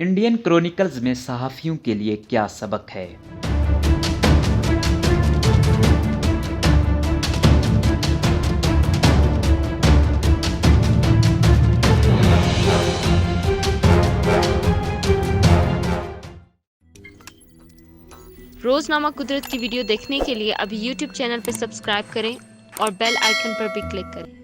Indian chronicles میں صحافیوں کے لیے کیا سبق ہے؟ روزنامہ قدرت کی ویڈیو دیکھنے کے لیے ابھی یوٹیوب چینل پر سبسکرائب کریں اور بیل آئیکن پر بھی کلک کریں۔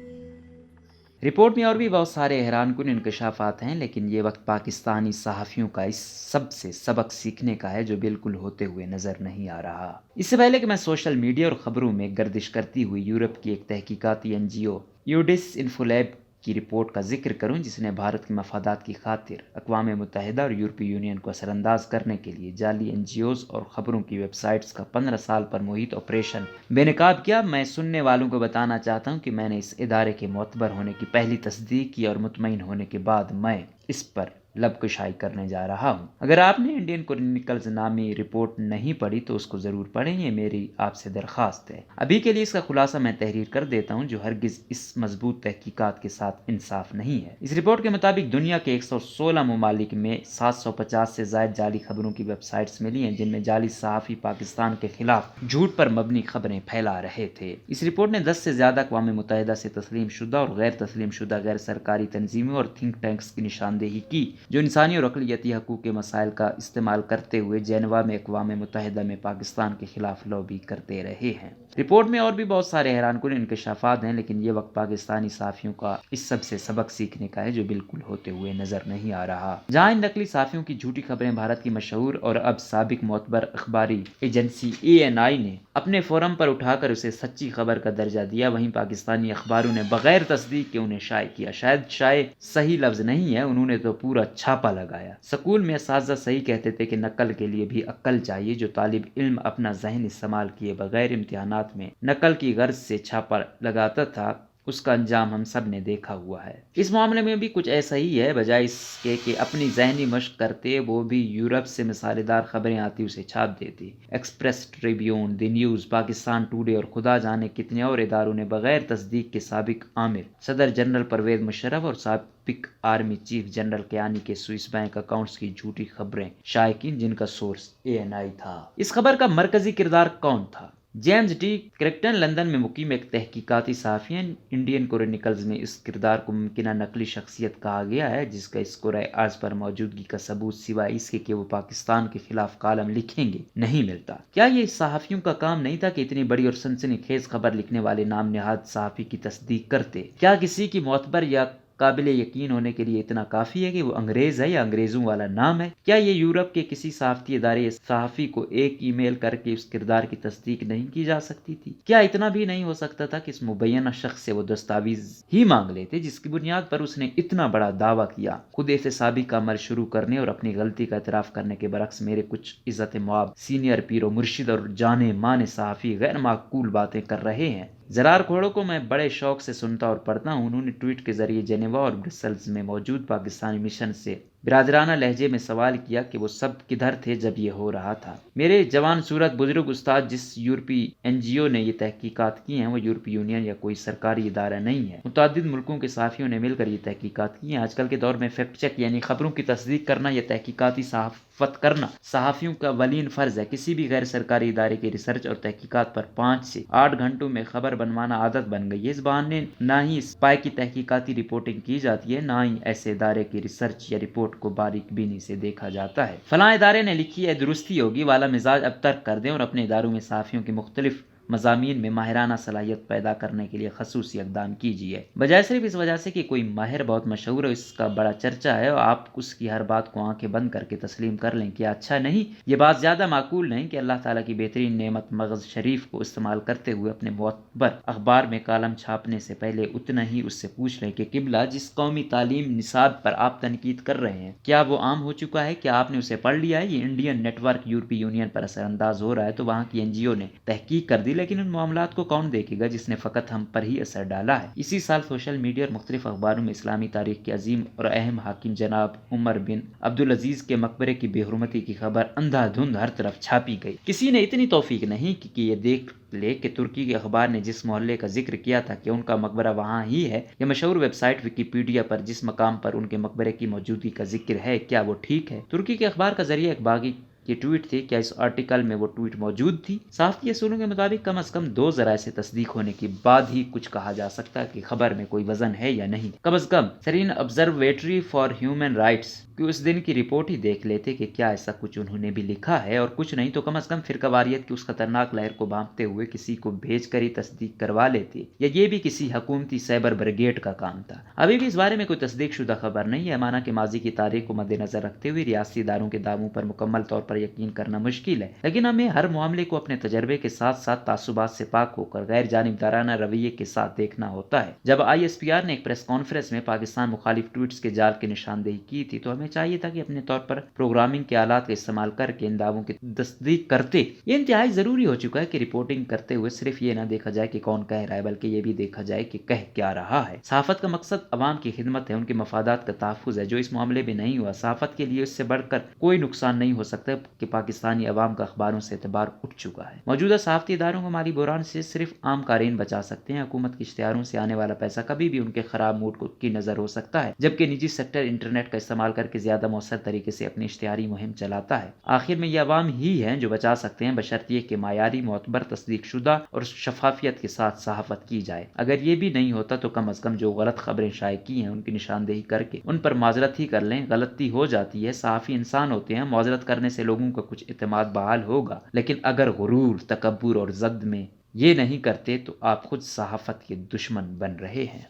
رپورٹ میں اور بھی بہت سارے حیران کن انکشافات ہیں، لیکن یہ وقت پاکستانی صحافیوں کا اس سب سے سبق سیکھنے کا ہے جو بالکل ہوتے ہوئے نظر نہیں آ رہا۔ اس سے پہلے کہ میں سوشل میڈیا اور خبروں میں گردش کرتی ہوئی یورپ کی ایک تحقیقاتی NGO یوڈس انفولیب کی رپورٹ کا ذکر کروں، جس نے بھارت کے مفادات کی خاطر اقوام متحدہ اور یورپی یونین کو اثر انداز کرنے کے لیے جعلی NGOs اور خبروں کی ویب سائٹس کا 15 سال پر محیط آپریشن بے نقاب کیا، میں سننے والوں کو بتانا چاہتا ہوں کہ میں نے اس ادارے کے معتبر ہونے کی پہلی تصدیق کی اور مطمئن ہونے کے بعد میں اس پر لب کشائی کرنے جا رہا ہوں۔ اگر آپ نے انڈین کرونیکلز نامی رپورٹ نہیں پڑھی تو اس کو ضرور پڑھیں، یہ میری آپ سے درخواست ہے۔ ابھی کے لیے اس کا خلاصہ میں تحریر کر دیتا ہوں جو ہرگز اس مضبوط تحقیقات کے ساتھ انصاف نہیں ہے۔ اس رپورٹ کے مطابق دنیا کے 116 ممالک میں 750 سے زائد جعلی خبروں کی ویب سائٹس ملی ہیں، جن میں جعلی صحافی پاکستان کے خلاف جھوٹ پر مبنی خبریں پھیلا رہے تھے۔ اس رپورٹ نے 10 سے زیادہ اقوام متحدہ سے تسلیم شدہ اور غیر تسلیم شدہ غیر سرکاری تنظیموں اور تھنک ٹینکس کی نشاندہی کی جو انسانی اور اقلیتی حقوق کے مسائل کا استعمال کرتے ہوئے جنیوا میں اقوام متحدہ میں پاکستان کے خلاف لابی کرتے رہے ہیں۔ رپورٹ میں اور بھی بہت سارے حیران کن انکشافات ہیں، لیکن یہ وقت پاکستانی صحافیوں کا اس سب سے سبق سیکھنے کا ہے جو بالکل ہوتے ہوئے نظر نہیں آ رہا۔ جہاں ان نقلی صحافیوں کی جھوٹی خبریں بھارت کی مشہور اور اب سابق معتبر اخباری ایجنسی ANI نے اپنے فورم پر اٹھا کر اسے سچی خبر کا درجہ دیا، وہیں پاکستانی اخباروں نے بغیر تصدیق کے انہیں شائع کیا۔ شائع صحیح لفظ نہیں ہے، انہوں نے تو پورا چھاپا لگایا۔ سکول میں اساتذہ صحیح کہتے تھے کہ نقل کے لیے بھی عقل چاہیے۔ جو طالب علم اپنا ذہن استعمال کیے بغیر امتحانات میں نقل کی غرض سے چھاپا لگاتا تھا، اس کا انجام ہم سب نے دیکھا ہوا ہے۔ اس معاملے میں بھی کچھ ایسا ہی ہے، بجائے اس کے کہ اپنی ذہنی مشق کرتے وہ بھی یورپ سے مثال دار خبریں آتی اسے چھاپ دیتی۔ ایکسپریس ٹریبیون، دی نیوز، پاکستان ٹوڈے اور خدا جانے کتنے اور اداروں نے بغیر تصدیق کے سابق آمر صدر جنرل پرویز مشرف اور سابق آرمی چیف جنرل کیانی کے سوئس بینک اکاؤنٹس کی جھوٹی خبریں شائع کی، جن کا سورس ANI تھا۔ اس خبر کا مرکزی کردار کون تھا؟ جیمز ڈی کرکٹن لندن میں مقیم ایک تحقیقاتی صحافی ہیں۔ انڈین کرونیکلز میں اس کردار کو ممکنہ نقلی شخصیت کہا گیا ہے، جس کا اسکورہ ارض پر موجودگی کا ثبوت سوائے اس کے کہ وہ پاکستان کے خلاف کالم لکھیں گے نہیں ملتا۔ کیا یہ صحافیوں کا کام نہیں تھا کہ اتنی بڑی اور سنسنی خیز خبر لکھنے والے نام نہاد صحافی کی تصدیق کرتے؟ کیا کسی کی معتبر یا قابل یقین ہونے کے لیے اتنا کافی ہے کہ وہ انگریز ہے یا انگریزوں والا نام ہے؟ کیا یہ یورپ کے کسی صحافتی ادارے صحافی کو ایک ای میل کر کے اس کردار کی تصدیق نہیں کی جا سکتی تھی؟ کیا اتنا بھی نہیں ہو سکتا تھا کہ اس مبینہ شخص سے وہ دستاویز ہی مانگ لیتے جس کی بنیاد پر اس نے اتنا بڑا دعویٰ کیا؟ خود احتسابی کا عمل شروع کرنے اور اپنی غلطی کا اعتراف کرنے کے برعکس میرے کچھ عزت مآب سینئر پیر و مرشد اور جانے مانے صحافی غیر معقول باتیں کر رہے ہیں۔ زرار کھوڑوں کو میں بڑے شوق سے سنتا اور پڑھتا ہوں۔ انہوں نے ٹویٹ کے ذریعے جنیوا اور برسلز میں موجود پاکستانی مشن سے برادرانہ لہجے میں سوال کیا کہ وہ سب کدھر تھے جب یہ ہو رہا تھا۔ میرے جوان صورت بزرگ استاد، جس یورپی NGO نے یہ تحقیقات کی ہیں وہ یورپی یونین یا کوئی سرکاری ادارہ نہیں ہے۔ متعدد ملکوں کے صحافیوں نے مل کر یہ تحقیقات کی ہیں۔ آج کل کے دور میں فیکٹ چیک یعنی خبروں کی تصدیق کرنا یا تحقیقاتی صحافت کرنا صحافیوں کا ولین فرض ہے۔ کسی بھی غیر سرکاری ادارے کی ریسرچ اور تحقیقات پر 5 سے 8 گھنٹوں میں خبر بنوانا عادت بن گئی ہے۔ اس بہانے نہ ہی اسپائی کی تحقیقاتی رپورٹنگ کی جاتی ہے، نہ ہی ایسے ادارے کی ریسرچ یا رپورٹ کو باریک بینی سے دیکھا جاتا ہے۔ فلاں ادارے نے لکھی ہے، درستی ہوگی والا مزاج اب ترک کر دیں اور اپنے اداروں میں صحافیوں کی مختلف مضامین میں ماہرانہ صلاحیت پیدا کرنے کے لیے خصوصی اقدام کیجیے، بجائے صرف اس وجہ سے کہ کوئی ماہر بہت مشہور ہے، اس کا بڑا چرچا ہے اور آپ اس کی ہر بات کو آنکھیں بند کر کے تسلیم کر لیں۔ کیا اچھا نہیں؟ یہ بات زیادہ معقول نہیں کہ اللہ تعالیٰ کی بہترین نعمت مغز شریف کو استعمال کرتے ہوئے اپنے معتبر اخبار میں کالم چھاپنے سے پہلے اتنا ہی اس سے پوچھ لیں کہ قبلہ جس قومی تعلیم نصاب پر آپ تنقید کر رہے ہیں کیا وہ عام ہو چکا ہے؟ کیا آپ نے اسے پڑھ لیا ہے؟ یہ انڈین نیٹ ورک یورپی یونین پر اثر انداز ہو رہا ہے تو وہاں کی NGO نے تحقیق کر دی، لیکن ان معاملات کو کون دیکھے گا جس نے فقط ہم پر ہی اثر ڈالا ہے؟ اسی سال سوشل میڈیا اور مختلف اخباروں میں اسلامی تاریخ کے عظیم اور اہم حاکم جناب عمر بن عبدالعزیز کے مقبرے کی بے حرمتی کی خبر اندھا دھند ہر طرف چھاپی گئی۔ کسی نے اتنی توفیق نہیں کی کہ یہ دیکھ لے کہ ترکی کے اخبار نے جس محلے کا ذکر کیا تھا کہ ان کا مقبرہ وہاں ہی ہے، یا مشہور ویب سائٹ ویکیپیڈیا پر جس مقام پر ان کے مقبرے کی موجودگی کا ذکر ہے، کیا وہ ٹھیک ہے؟ ترکی کے اخبار کا ذریعہ ایک باغی یہ ٹویٹ تھی، کیا اس آرٹیکل میں وہ ٹویٹ موجود تھی؟ صحافتی اصولوں کے مطابق کم از کم 2 ذرائع سے تصدیق ہونے کے بعد ہی کچھ کہا جا سکتا ہے کہ خبر میں کوئی وزن ہے یا نہیں۔ کم از کم سرین آبزرویٹری فار ہیومن رائٹس کہ اس دن کی رپورٹ ہی دیکھ لیتے کہ کیا ایسا کچھ انہوں نے بھی لکھا ہے، اور کچھ نہیں تو کم از کم فرقہ واریت کی اس خطرناک لہر کو بھانپتے ہوئے کسی کو بھیج کر ہی تصدیق کروا لیتے، یا یہ بھی کسی حکومتی سائبر بریگیڈ کا کام تھا۔ ابھی بھی اس بارے میں کوئی تصدیق شدہ خبر نہیں ہے، مانا کہ ماضی کی تاریخ کو مد نظر رکھتے ہوئے ریاستی اداروں کے دعووں پر مکمل طور پر یقین کرنا مشکل ہے، لیکن ہمیں ہر معاملے کو اپنے تجربے کے ساتھ ساتھ تعصبات سے پاک ہو کر غیر جانبدارانہ رویے کے ساتھ دیکھنا ہوتا ہے۔ جب ISPR نے ایک پریس کانفرنس میں پاکستان مخالف ٹویٹس کے جال کی نشاندہی کی تھی تو ہمیں چاہیے تھا کہ اپنے طور پر پروگرامنگ کے آلات کا استعمال کر کے ان دعووں کی تصدیق کرتے۔ یہ انتہائی ضروری ہو چکا ہے کہ رپورٹنگ کرتے ہوئے صرف یہ نہ دیکھا جائے کہ کون کہہ رہا ہے، بلکہ یہ بھی دیکھا جائے کہ کہہ کیا رہا ہے۔ صحافت کا مقصد عوام کی خدمت ہے، ان کے مفادات کا تحفظ ہے۔ جو اس معاملے میں نہیں ہوا، صحافت کے لیے اس سے بڑھ کر کوئی نقصان نہیں ہو سکتا کہ پاکستانی عوام کا اخباروں سے اعتبار اٹھ چکا ہے۔ موجودہ صحافتی اداروں کو مالی بحران سے صرف عام قارئین بچا سکتے ہیں۔ حکومت کے اشتہاروں سے آنے والا پیسہ کبھی بھی ان کے خراب موڈ کی نظر ہو سکتا ہے، جبکہ نجی سیکٹر انٹرنیٹ کا استعمال کر کے زیادہ مؤثر طریقے سے اپنی اشتہاری مہم چلاتا ہے۔ آخر میں یہ عوام ہی ہیں جو بچا سکتے ہیں، بشرطیہ کہ معیاری، معتبر، تصدیق شدہ اور شفافیت کے ساتھ صحافت کی جائے۔ اگر یہ بھی نہیں ہوتا تو کم از کم جو غلط خبریں شائع کی ہیں ان کی نشاندہی کر کے ان پر معذرت ہی کر لیں۔ غلطی ہو جاتی ہے، صحافی انسان ہوتے ہیں، معذرت کرنے سے لوگوں کا کچھ اعتماد بحال ہوگا، لیکن اگر غرور، تکبر اور ضد میں یہ نہیں کرتے تو آپ خود صحافت کے دشمن بن رہے ہیں۔